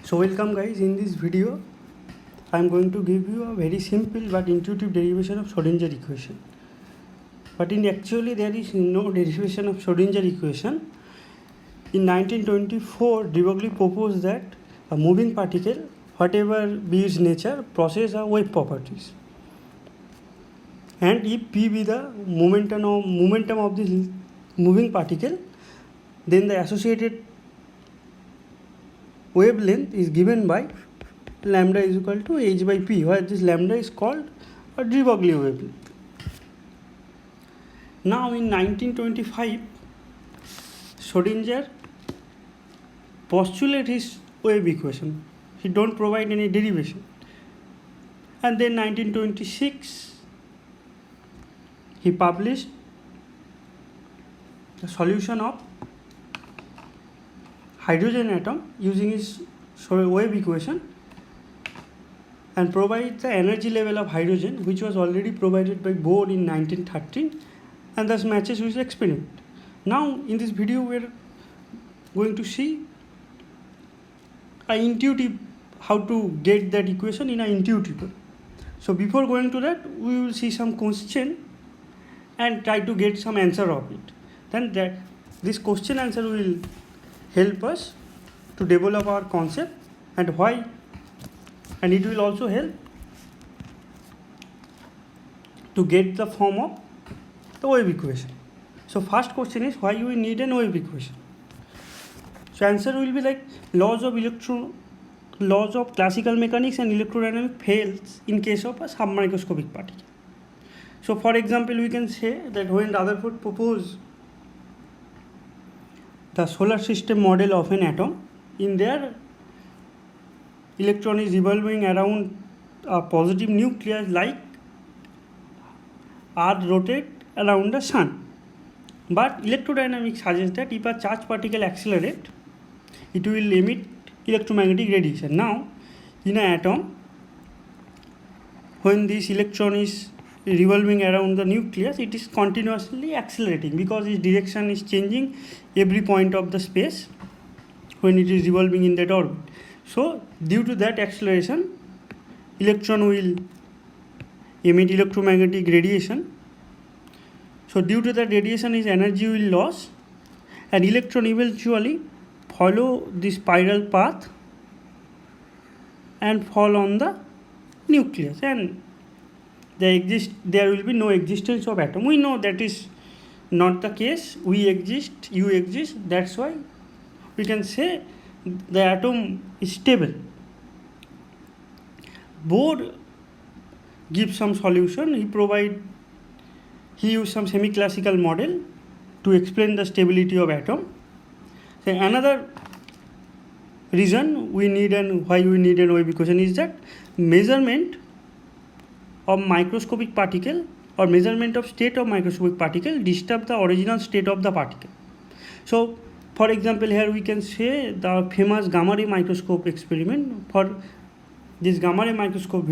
So welcome guys, in this video I am going to give you a very simple but intuitive derivation of Schrodinger equation. But actually there is no derivation of Schrodinger equation. In 1924, de Broglie proposed that a moving particle, whatever be its nature, possesses a wave properties. And if P be the momentum of this moving particle, then the associated wavelength is given by lambda is equal to h by p, where this lambda is called a de Broglie wavelength. Now in 1925, Schrodinger postulated his wave equation. He don't provide any derivation. And then 1926, he published the solution of hydrogen atom using his wave equation and provides the energy level of hydrogen, which was already provided by Bohr in 1913 and thus matches with the experiment. Now in this video we are going to see how to get that equation in an intuitive way. So before going to that, we will see some question and try to get some answer of it. Then this question answer will help us to develop our concept and why, and it will also help to get the form of the wave equation. So first question is, why we need an wave equation? So answer will be like laws of classical mechanics and electrodynamics fails in case of a submicroscopic particle. So for example, we can say that when Rutherford proposed the solar system model of an atom, in there electron is revolving around a positive nucleus like Earth rotate around the sun. But electrodynamics suggests that if a charged particle accelerates, it will emit electromagnetic radiation. Now, in an atom, when this electron is revolving around the nucleus, it is continuously accelerating because its direction is changing every point of the space when it is revolving in that orbit. So, due to that acceleration, electron will emit electromagnetic radiation. So, due to that radiation, its energy will lose, and electron eventually follow the spiral path and fall on the nucleus, and there will be no existence of atom. We know that is not the case. We exist, you exist. That's why we can say the atom is stable. Bohr gives some solution. He used some semi-classical model to explain the stability of atom. So another reason why we need an wave equation is that measurement of microscopic particle or measurement of state of microscopic particle disturb the original state of the particle. So for example, here we can say the famous gamma ray microscope experiment. For this gamma ray microscope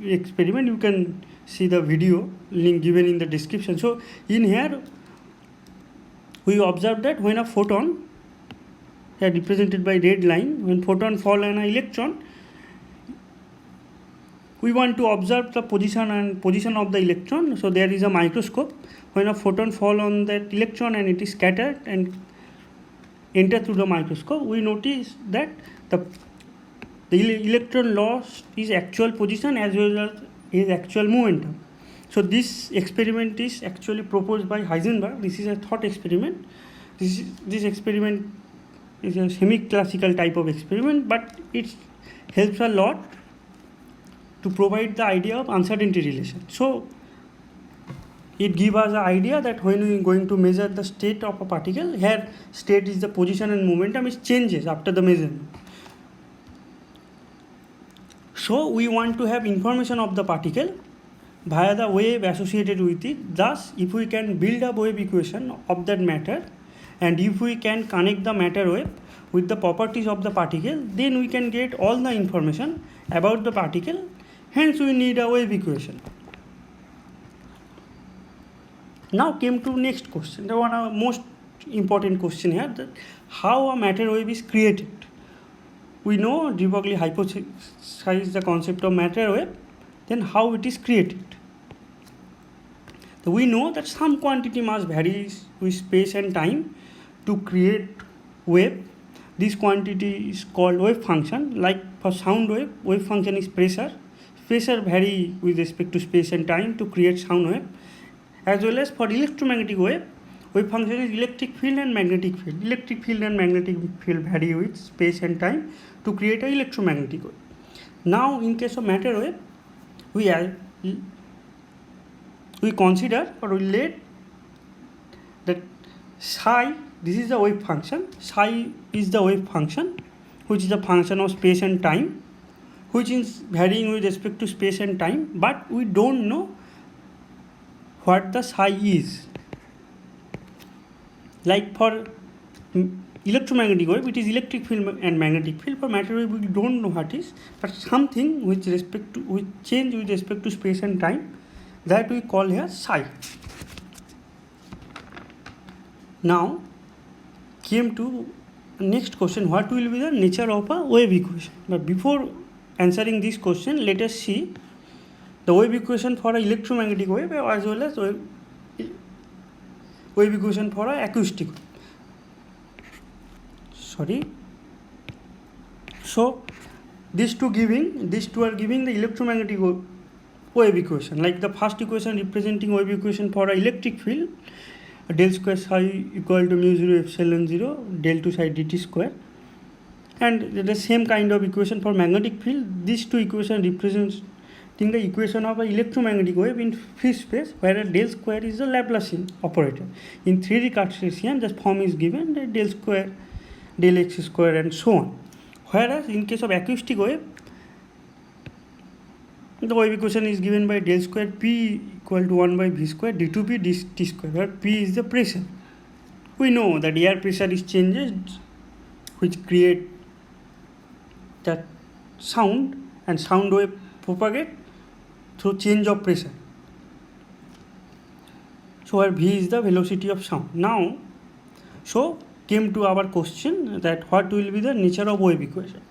experiment, you can see the video link given in the description. So in here we observe that when a photon, here represented by red line, when photon fall on an electron, we want to observe the position of the electron. So there is a microscope. When a photon fall on that electron and it is scattered and enter through the microscope, we notice that the electron lost its actual position as well as its actual momentum. So this experiment is actually proposed by Heisenberg. This is a thought experiment. This experiment is a semi-classical type of experiment, but it helps a lot to provide the idea of uncertainty relation. So it gives us an idea that when we are going to measure the state of a particle, here state is the position and momentum, it changes after the measurement. So we want to have information of the particle via the wave associated with it. Thus, if we can build a wave equation of that matter, and if we can connect the matter wave with the properties of the particle, then we can get all the information about the particle. Hence, we need a wave equation. Now came to next question, the one most important question here, that how a matter wave is created. we know de Broglie hypothesized the concept of matter wave, then how it is created. So we know that some quantity mass varies with space and time to create wave. This quantity is called wave function. Like for sound wave function is pressure. Pressure vary with respect to space and time to create sound wave. As well as for electromagnetic wave function is electric field and magnetic field. Electric field and magnetic field vary with space and time to create an electromagnetic wave. Now in case of matter wave, we consider or we let that psi, this is the wave function, psi is the wave function which is a function of space and time, which is varying with respect to space and time, but we don't know what the psi is. Like for electromagnetic wave, it is electric field and magnetic field. For matter wave, we don't know what is, but something which change with respect to space and time, that we call here psi. Now came to next question, what will be the nature of a wave equation? But before answering this question, let us see the wave equation for an electromagnetic wave as well as wave equation for an acoustic wave. So these two are giving the electromagnetic wave equation. Like the first equation representing wave equation for an electric field, del square psi equal to mu 0 epsilon 0 del 2 psi dt square, and the same kind of equation for magnetic field. These two equations represents the equation of an electromagnetic wave in free space, where del square is the Laplacian operator. In 3D Cartesian, the form is given that del square, del x square, and so on. Whereas in case of acoustic wave, the wave equation is given by del square p equal to 1 by v square d2p dt square, where p is the pressure. We know that air pressure is changes which create that sound, and sound wave propagate through change of pressure. So where v is the velocity of sound. Now, so came to our question that what will be the nature of wave equation.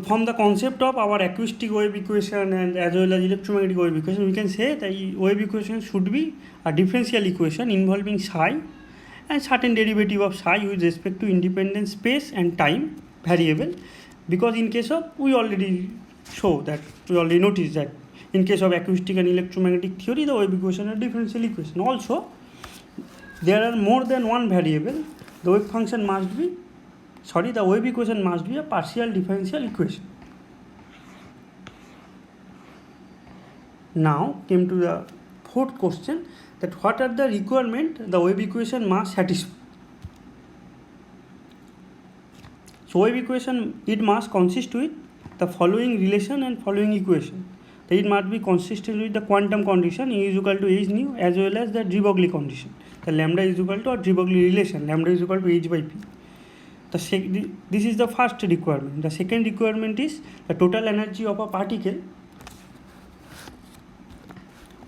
From the concept of our acoustic wave equation and as well as electromagnetic wave equation, we can say that wave equation should be a differential equation involving psi and certain derivative of psi with respect to independent space and time variable. Because in case of, we already noticed that in case of acoustic and electromagnetic theory, the wave equation is a differential equation. Also, there are more than one variable. The wave function must be, the wave equation must be a partial differential equation. Now came to the fourth question, that what are the requirements the wave equation must satisfy. So wave equation, it must consist with the following relation and following equation. It must be consistent with the quantum condition E is equal to h nu as well as the de Broglie condition. The lambda is equal to, or de Broglie relation, lambda is equal to h by p. This is the first requirement. The second requirement is the total energy of a particle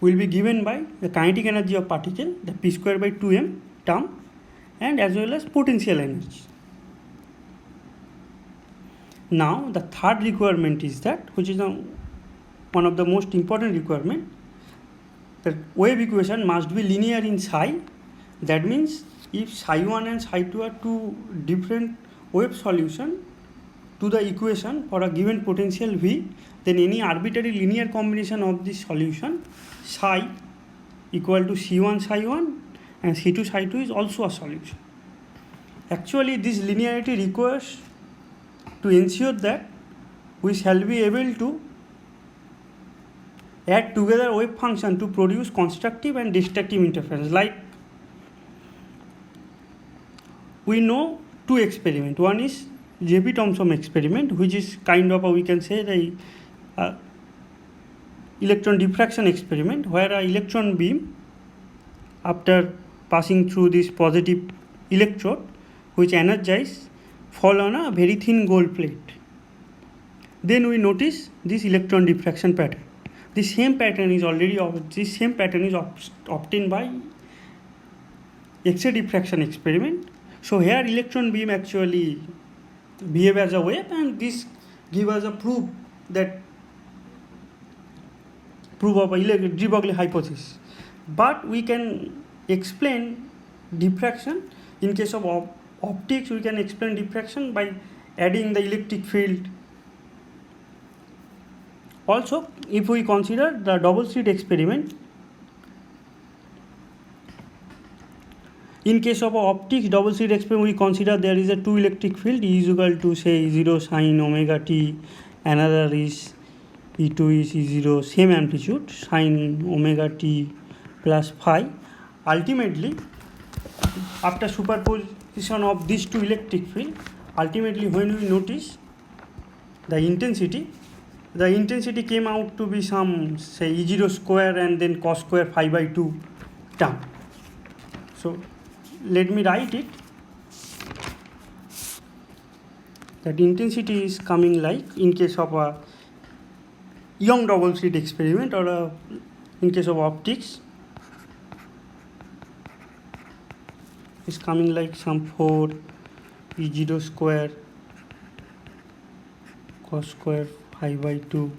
will be given by the kinetic energy of particle, the p square by 2m term, and as well as potential energy. Now the third requirement is that, which is one of the most important requirement, that wave equation must be linear in psi. That means if psi 1 and psi 2 are two different wave solution to the equation for a given potential V, then any arbitrary linear combination of this solution, psi equal to C1 psi 1 and C2 psi 2 is also a solution. Actually, this linearity requires to ensure that we shall be able to add together wave function to produce constructive and destructive interference. Like we know two experiments. One is J.P. Thomson experiment, which is kind of we can say the electron diffraction experiment, where an electron beam, after passing through this positive electrode, which energizes, fall on a very thin gold plate. Then we notice this electron diffraction pattern. The same pattern is obtained by X-ray diffraction experiment. So here electron beam actually behave as a wave, and this give us a proof of a de Broglie hypothesis. But we can explain diffraction. In case of optics, we can explain diffraction by adding the electric field. Also, if we consider the double slit experiment, in case of optics double slit experiment, we consider there is a two electric field, E is equal to say 0 sine omega t, another is E2 is E0, same amplitude, sine omega t plus phi. Ultimately, after superposition of these two electric field, ultimately when we notice the intensity came out to be some say E0 square and then cos square phi by 2 term. So let me write it. That intensity is coming like in case of a Young double slit experiment, or in case of optics, is coming like some 4 E0 square cos square phi by 2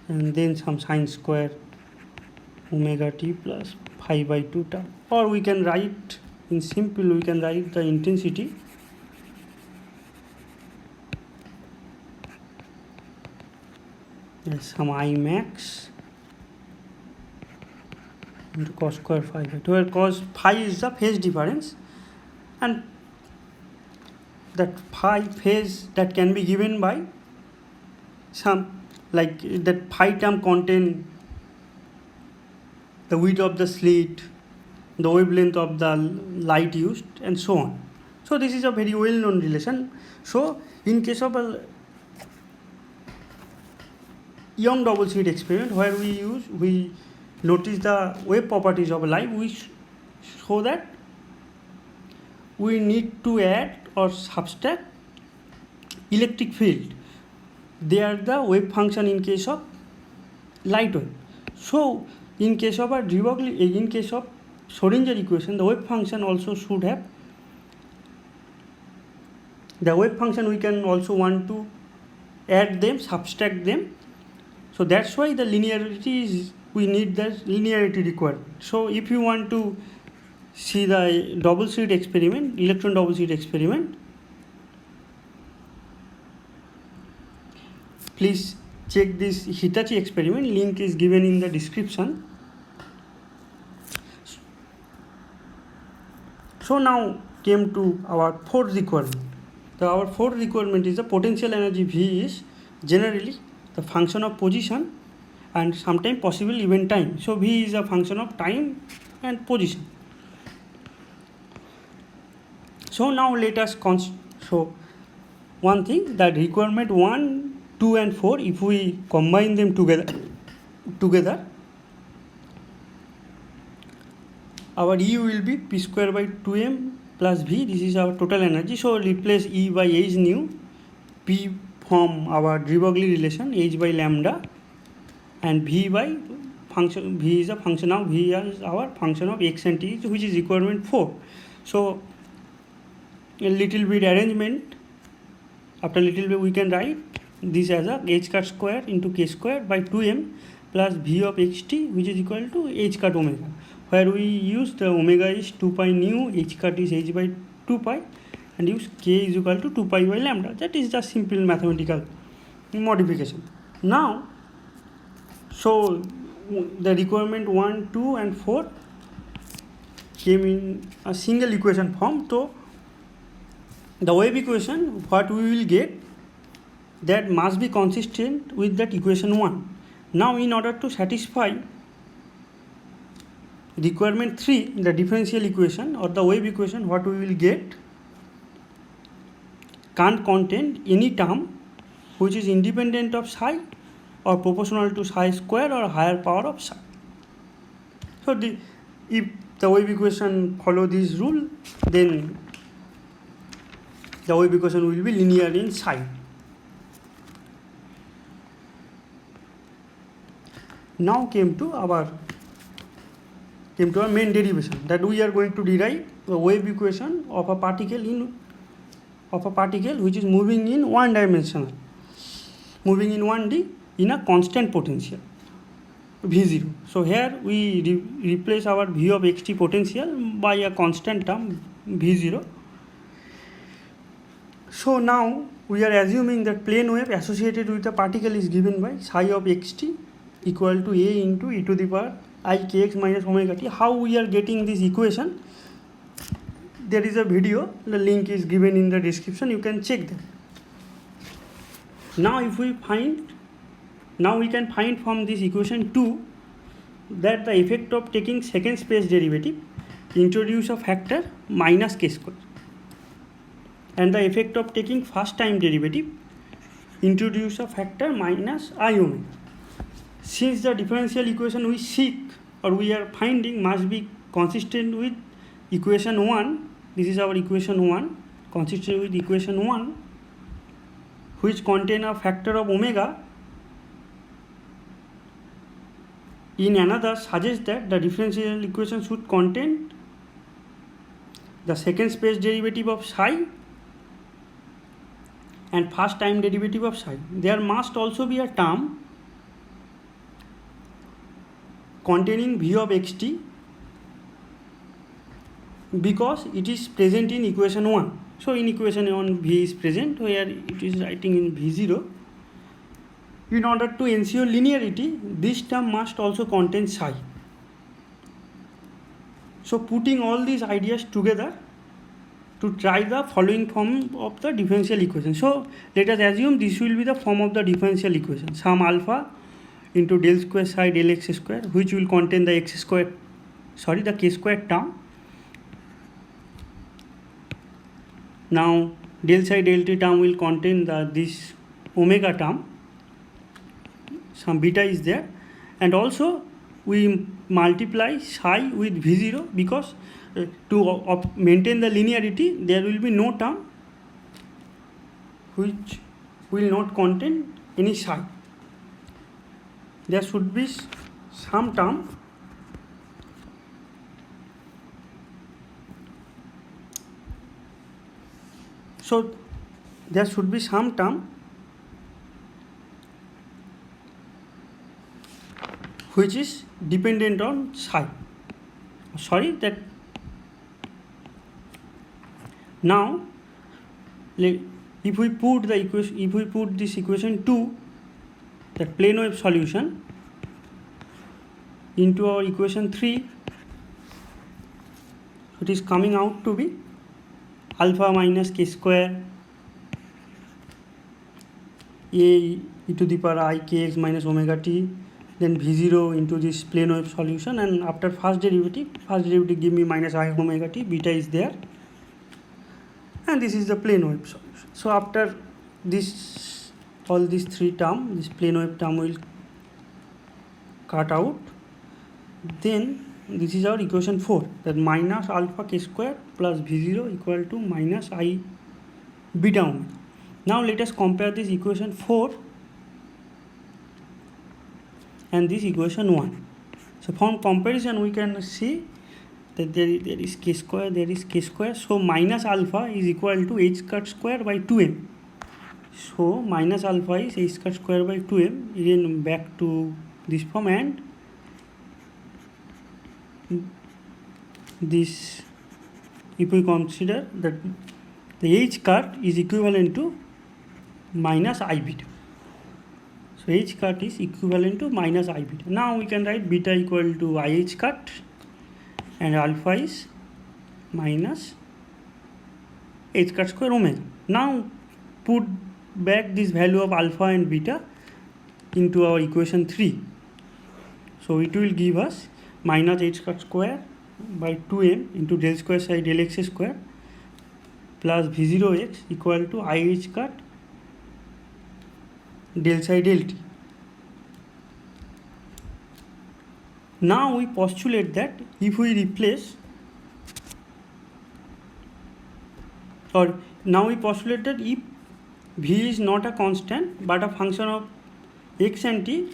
and then some sine square omega t plus phi by 2 term. Or we can write in simple, we can write the intensity as some I max into cos square phi by 2, where cos phi is the phase difference, and that phi phase that can be given by some like that phi term contain the width of the slit, the wavelength of the light used, and so on. So this is a very well known relation. So in case of a Young double slit experiment where we notice the wave properties of light, we show that we need to add or subtract electric field. They are the wave function in case of light wave. So in case of in case of Schrodinger equation, the wave function also should have the wave function. We can also want to add them, subtract them. So that's why the linearity is, we need the linearity required. So if you want to see the double slit experiment, electron double slit experiment, please check this Hitachi experiment. Link is given in the description. So now came to our fourth requirement. Our fourth requirement is the potential energy V is generally the function of position and sometimes possible even time. So V is a function of time and position. So now let us so one thing, that requirement 1, 2 and 4, if we combine them together, our E will be P square by 2m plus V. This is our total energy. So replace E by H nu, P from our de Broglie relation, H by lambda, and V by function, V is a function of, V is our function of x and t, which is requirement 4. So a little bit arrangement, after little bit we can write this as a h cut square into k square by 2m plus V of xt, which is equal to h cut omega, where we use the omega is 2 pi nu, h cut is h by 2 pi, and use k is equal to 2 pi by lambda. That is just simple mathematical modification. Now, so the requirement 1, 2 and 4 came in a single equation form. So the wave equation, what we will get, that must be consistent with that equation 1. Now in order to satisfy requirement 3, the differential equation or the wave equation, what we will get can't contain any term which is independent of psi or proportional to psi square or higher power of psi. So if the wave equation follow this rule, then the wave equation will be linear in psi. Now came to our main derivation, that we are going to derive the wave equation of a particle in of a particle which is moving in one dimensional, moving in 1D in a constant potential V0. So here we replace our V of xt potential by a constant term V0. So now we are assuming that plane wave associated with a particle is given by psi of xt equal to a into e to the power I kx minus omega t. How we are getting this equation? There is a video, the link is given in the description, you can check that. Now we can find from this equation 2 that the effect of taking second space derivative introduce a factor minus k square, and the effect of taking first time derivative introduce a factor minus I omega. Since the differential equation we seek or we are finding must be consistent with equation 1, this is our equation 1, consistent with equation 1 which contain a factor of omega, in another suggests that the differential equation should contain the second space derivative of psi and first time derivative of psi. There must also be a term containing v of xt because it is present in equation 1. So in equation 1 v is present, where it is writing in v0. In order to ensure linearity, this term must also contain psi. So putting all these ideas together to try the following form of the differential equation. So let us assume this will be the form of the differential equation, sum alpha into del square psi del x square, which will contain the the k square term. Now del psi del t term will contain this omega term, some beta is there, and also we multiply psi with v0 because to maintain the linearity there will be no term which will not contain any psi. There should be some term which is dependent on psi. Now if we put this equation 2, that plane wave solution, into our equation 3, it is coming out to be alpha minus k square a e to the power I kx minus omega t, then v0 into this plane wave solution, and after first derivative give me minus I omega t, beta is there, and this is the plane wave solution. So after this, all these three terms, this plane wave term will cut out, then this is our equation 4, that minus alpha k square plus v0 equal to minus I beta omega. Now let us compare this equation 4 and this equation 1. So from comparison we can see that there is k square, so minus alpha is equal to h cut square by 2m. So minus alpha is h cut square by 2m, again back to this form, and this, if we consider that the h cut is equivalent to minus I beta. So h cut is equivalent to minus I beta. Now we can write beta equal to I h cut and alpha is minus h cut square omega. Now put back this value of alpha and beta into our equation 3. So it will give us minus h cut square by 2m into del square psi del x square plus v0x equal to I h cut del psi del t. Now we postulate that if we replace, or now we postulate that if v is not a constant but a function of x and t,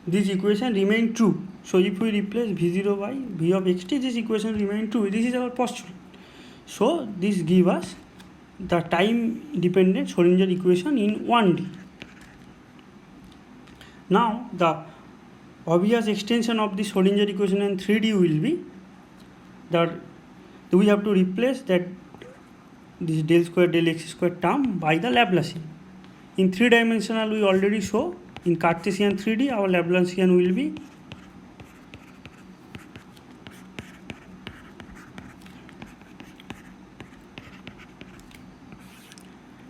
this equation remain true. So if we replace v0 by v of xt, this equation remain true. This is our postulate. So this give us the time dependent Schrodinger equation in 1D. Now the obvious extension of the Schrodinger equation in 3D will be that we have to replace that this del square del x square term by the Laplacian. In 3-dimensional we already show, in Cartesian 3D our Laplacian will be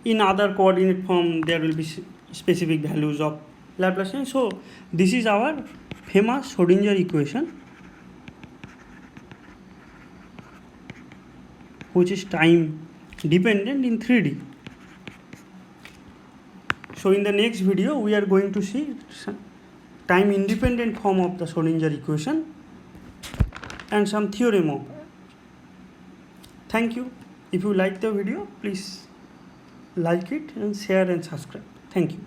in other coordinate form, there will be specific values of Laplacian. So this is our famous Schrodinger equation, which is time dependent in 3D. So in the next video we are going to see time independent form of the Schrodinger equation and some theorem of it. Thank you. If you like the video, please like it and share and subscribe. Thank you.